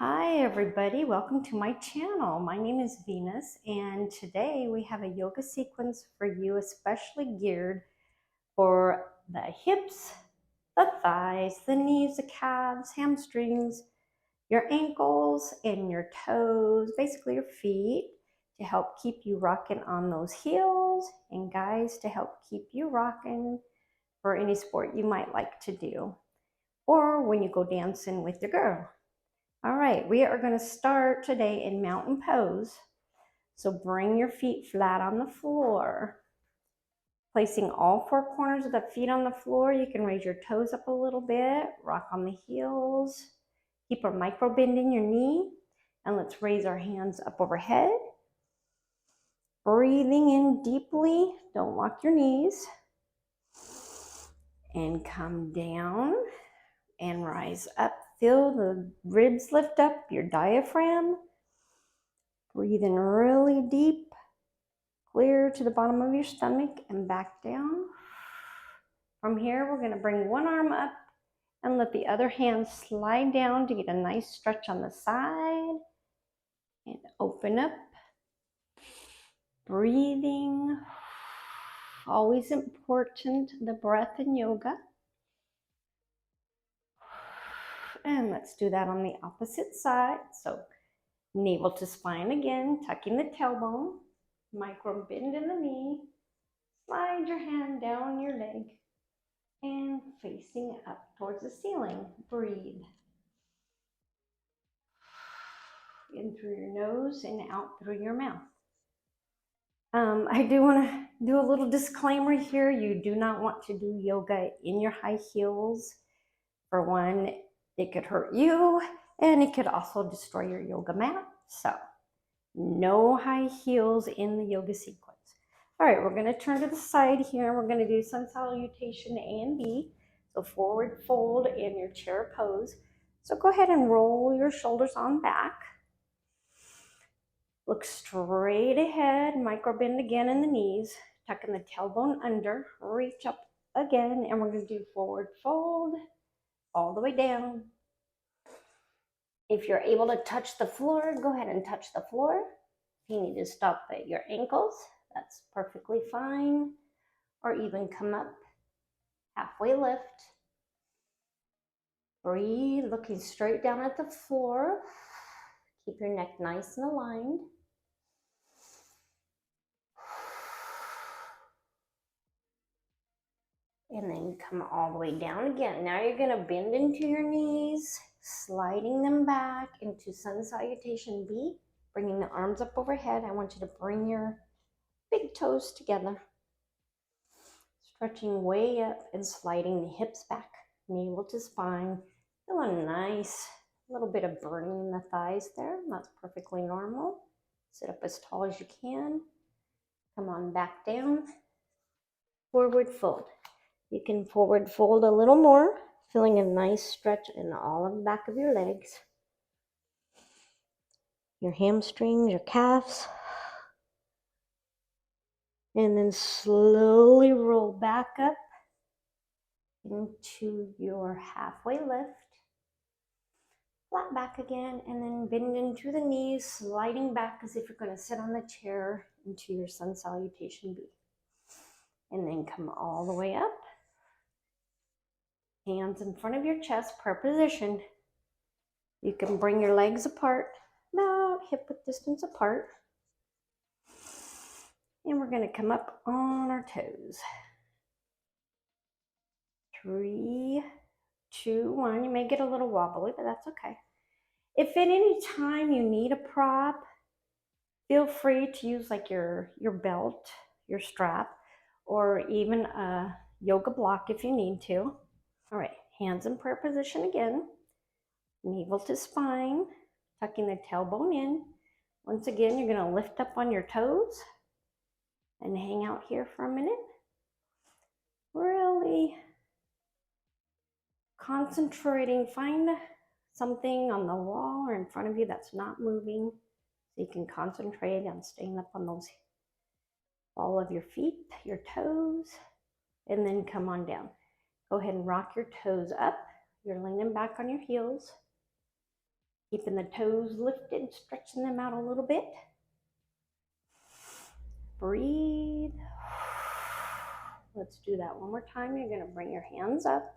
Hi everybody, welcome to my channel. My name is Venus and today we have a yoga sequence for you especially geared for the hips, the thighs, the knees, the calves, hamstrings, your ankles and your toes, basically your feet, to help keep you rocking on those heels, and guys, to help keep you rocking for any sport you might like to do or when you go dancing with your girl. All right, we are going to start today in mountain pose. So bring your feet flat on the floor. Placing all four corners of the feet on the floor, you can raise your toes up a little bit, rock on the heels, keep a micro bend in your knee, and let's raise our hands up overhead. Breathing in deeply, don't lock your knees. And come down and rise up. Feel the ribs lift up, your diaphragm. Breathe in really deep, clear to the bottom of your stomach and back down. From here, we're going to bring one arm up and let the other hand slide down to get a nice stretch on the side. And open up. Breathing. Always important, the breath in yoga. And let's do that on the opposite side. So navel to spine again, tucking the tailbone, micro bend in the knee, slide your hand down your leg and facing up towards the ceiling. Breathe in through your nose and out through your mouth. I do want to do a little disclaimer here. You do not want to do yoga in your high heels. For one, it could hurt you and it could also destroy your yoga mat. So no high heels in the yoga sequence. All right, we're going to turn to the side here. We're going to do sun salutation A and B. So forward fold in your chair pose. So go ahead and roll your shoulders on back. Look straight ahead, micro bend again in the knees, tucking the tailbone under, reach up again, and we're going to do forward fold all the way down. If you're able to touch the floor, go ahead and touch the floor. If you need to stop at your ankles, that's perfectly fine. Or even come up, halfway lift. Breathe, looking straight down at the floor. Keep your neck nice and aligned. And then come all the way down again. Now you're gonna bend into your knees, sliding them back into sun salutation B, bringing the arms up overhead. I want you to bring your big toes together. Stretching way up and sliding the hips back, navel to spine. Feel a nice little bit of burning in the thighs there. That's perfectly normal. Sit up as tall as you can. Come on back down. Forward fold. You can forward fold a little more, feeling a nice stretch in all of the back of your legs. Your hamstrings, your calves. And then slowly roll back up into your halfway lift. Flat back again, and then bend into the knees, sliding back as if you're going to sit on the chair into your sun salutation B. And then come all the way up. Hands in front of your chest, prayer position. You can bring your legs apart, about hip width distance apart. And we're going to come up on our toes. 3, 2, 1. You may get a little wobbly, but that's okay. If at any time you need a prop, feel free to use like your belt, your strap, or even a yoga block if you need to. All right, hands in prayer position again. Navel to spine, tucking the tailbone in. Once again, you're going to lift up on your toes and hang out here for a minute. Really concentrating, find something on the wall or in front of you that's not moving, so you can concentrate on staying up on those ball of your feet, your toes, and then come on down. Go ahead and rock your toes up. You're leaning back on your heels. Keeping the toes lifted, stretching them out a little bit. Breathe. Let's do that one more time. You're going to bring your hands up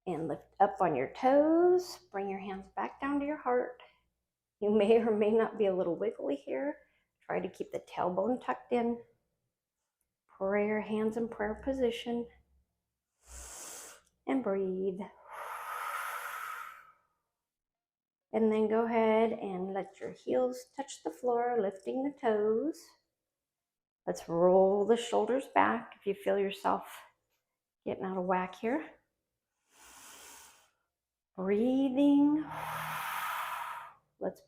and lift up on your toes. Bring your hands back down to your heart. You may or may not be a little wiggly here. Try to keep the tailbone tucked in. Pray your hands in prayer position. And breathe. And then go ahead and let your heels touch the floor, lifting the toes. Let's roll the shoulders back if you feel yourself getting out of whack here. Breathing. Let's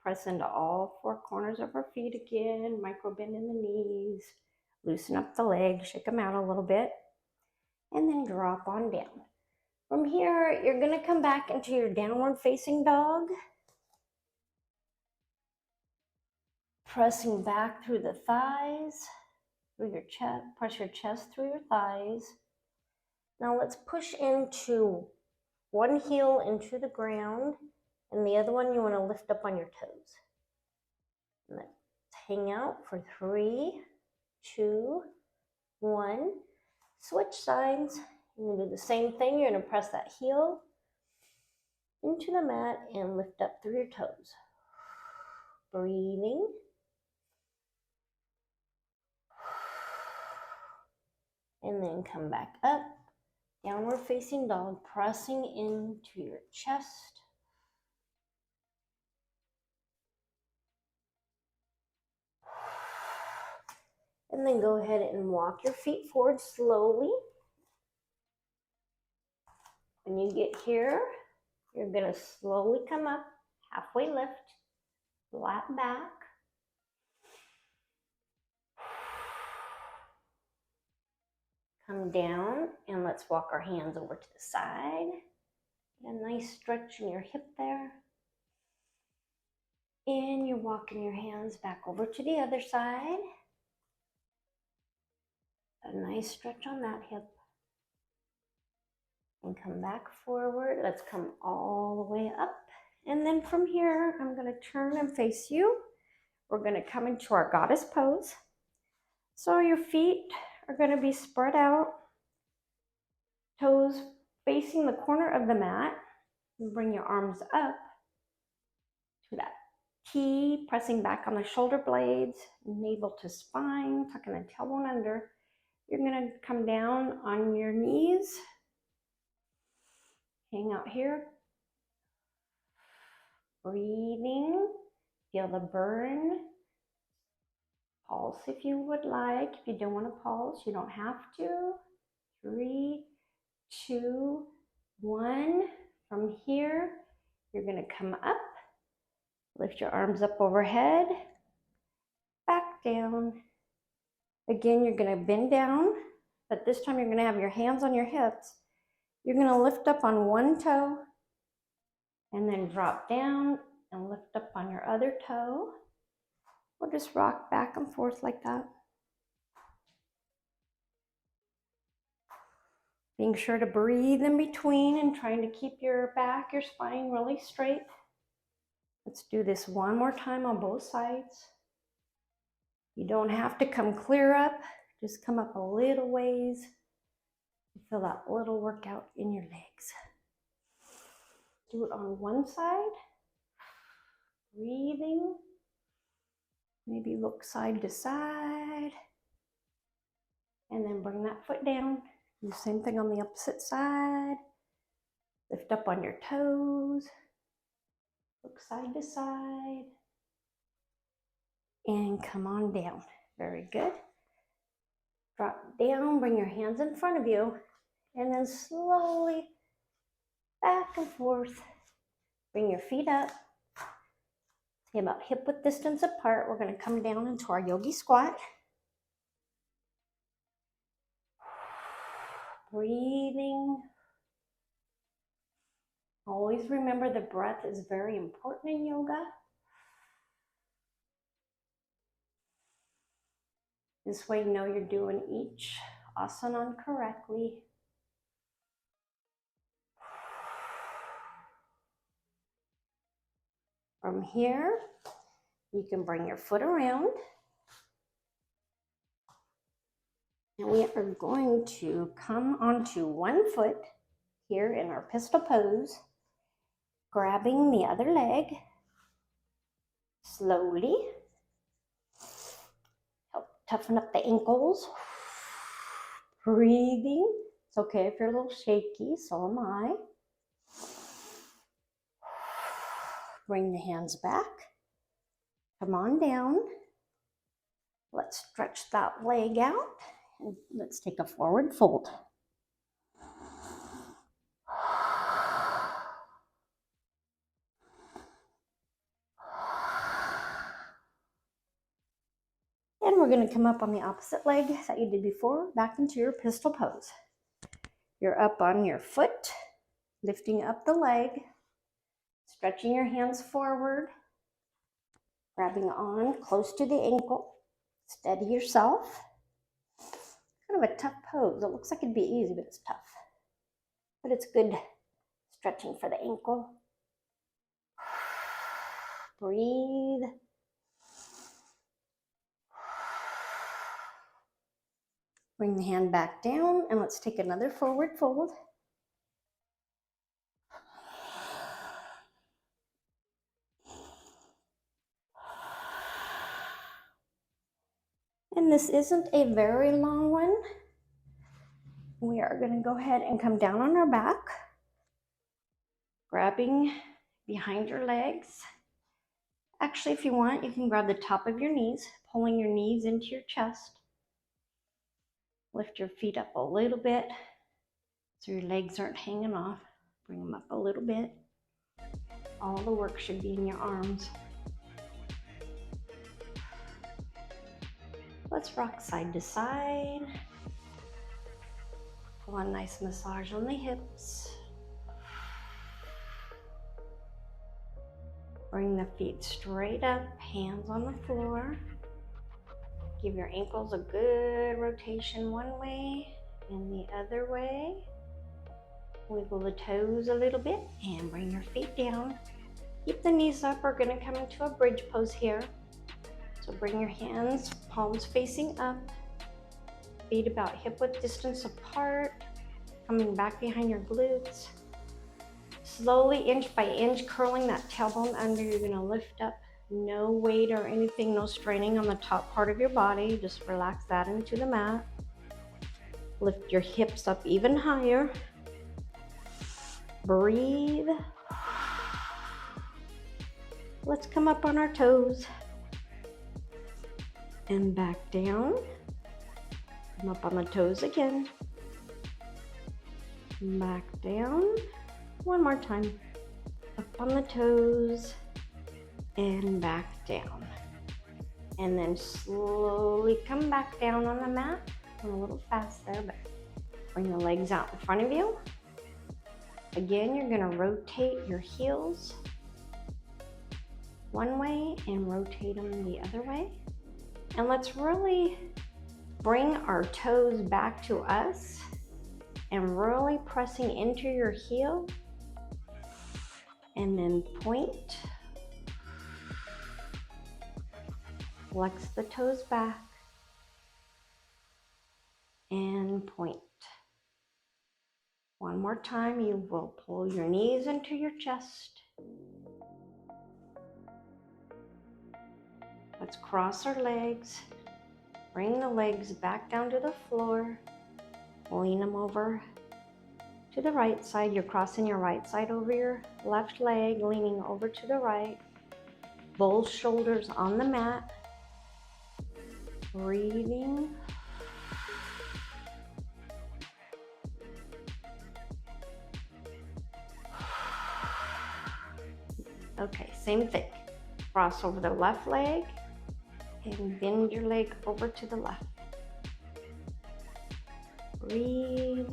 press into all four corners of our feet again. Micro bend in the knees. Loosen up the legs, shake them out a little bit. And then drop on down. From here, you're going to come back into your downward facing dog. Pressing back through the thighs, through your chest, press your chest through your thighs. Now let's push into one heel into the ground, and the other one you want to lift up on your toes. And let's hang out for 3, 2, 1. Switch sides. You're going to do the same thing. You're going to press that heel into the mat and lift up through your toes. Breathing. And then come back up. Downward facing dog, pressing into your chest. And then go ahead and walk your feet forward slowly. When you get here, you're going to slowly come up, halfway lift, flat back. Come down and let's walk our hands over to the side. Get a nice stretch in your hip there. And you're walking your hands back over to the other side. A nice stretch on that hip. And come back forward. Let's come all the way up. And then from here, I'm going to turn and face you. We're going to come into our goddess pose. So your feet are going to be spread out. Toes facing the corner of the mat. And bring your arms up to that T, pressing back on the shoulder blades, navel to spine, tucking the tailbone under. You're going to come down on your knees. Hang out here. Breathing. Feel the burn. Pulse if you would like. If you don't want to pulse, you don't have to. 3, 2, 1. From here, you're going to come up. Lift your arms up overhead. Back down. Again, you're going to bend down, but this time you're going to have your hands on your hips. You're going to lift up on one toe and then drop down and lift up on your other toe. Or just rock back and forth like that. Being sure to breathe in between and trying to keep your back, your spine really straight. Let's do this one more time on both sides. You don't have to come clear up. Just come up a little ways. Feel that little workout in your legs. Do it on one side. Breathing. Maybe look side to side. And then bring that foot down. Do the same thing on the opposite side. Lift up on your toes. Look side to side. And come on down. Very good. Drop down, bring your hands in front of you. And then slowly back and forth. Bring your feet up. Stay about hip width distance apart. We're going to come down into our yogi squat. Breathing. Always remember the breath is very important in yoga. This way you know you're doing each asana correctly. From here, you can bring your foot around. And we are going to come onto one foot here in our pistol pose, grabbing the other leg slowly. Help toughen up the ankles. Breathing. It's okay if you're a little shaky, so am I. Bring the hands back. Come on down. Let's stretch that leg out. And let's take a forward fold. And we're going to come up on the opposite leg that you did before, back into your pistol pose. You're up on your foot, lifting up the leg, stretching your hands forward, grabbing on close to the ankle. Steady yourself. Kind of a tough pose. It looks like it'd be easy, but it's tough. But it's good stretching for the ankle. Breathe. Bring the hand back down and let's take another forward fold. And this isn't a very long one. We are going to go ahead and come down on our back, grabbing behind your legs. Actually, if you want, you can grab the top of your knees, pulling your knees into your chest. Lift your feet up a little bit so your legs aren't hanging off. Bring them up a little bit. All the work should be in your arms. Let's rock side to side. One nice massage on the hips. Bring the feet straight up, hands on the floor. Give your ankles a good rotation one way and the other way. Wiggle the toes a little bit and bring your feet down. Keep the knees up. We're going to come into a bridge pose here. So bring your hands, palms facing up, feet about hip width distance apart, coming back behind your glutes. Slowly, inch by inch, curling that tailbone under. You're going to lift up. No weight or anything, no straining on the top part of your body. Just relax that into the mat. Lift your hips up even higher. Breathe. Let's come up on our toes. And back down. Come up on the toes again. Back down. One more time. Up on the toes. And back down. And then slowly come back down on the mat. I'm a little fast there, but bring the legs out in front of you. Again, you're going to rotate your heels one way and rotate them the other way. And let's really bring our toes back to us and really pressing into your heel. And then point. Flex the toes back and point. One more time, you will pull your knees into your chest. Let's cross our legs. Bring the legs back down to the floor. Lean them over to the right side. You're crossing your right side over your left leg, leaning over to the right. Both shoulders on the mat. Breathing. Okay, same thing. Cross over the left leg and bend your leg over to the left. Breathe.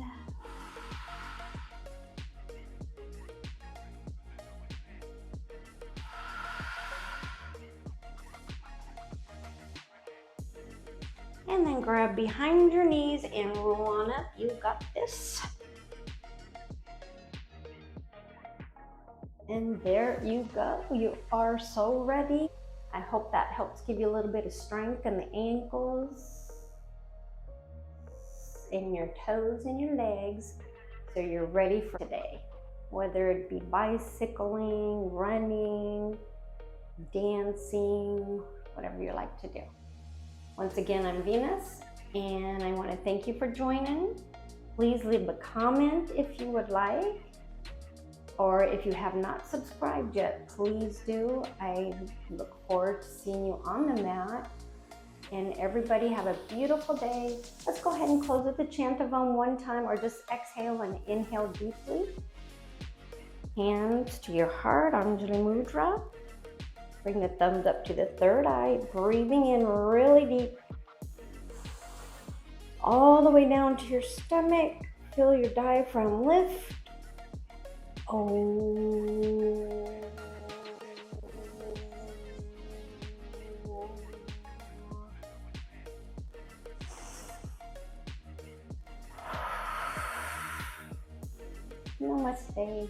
And then grab behind your knees and roll on up. You got this. And there you go. You are so ready. I hope that helps give you a little bit of strength in the ankles, in your toes and your legs, so you're ready for today. Whether it be bicycling, running, dancing, whatever you like to do. Once again, I'm Venus, and I want to thank you for joining. Please leave a comment if you would like, or if you have not subscribed yet, please do. I look forward to seeing you on the mat. And everybody have a beautiful day. Let's go ahead and close with the chant of Om one time, or just exhale and inhale deeply. Hands to your heart, Anjali Mudra. Bring the thumbs up to the third eye, breathing in really deep. All the way down to your stomach. Feel your diaphragm lift. Oh. Namaste.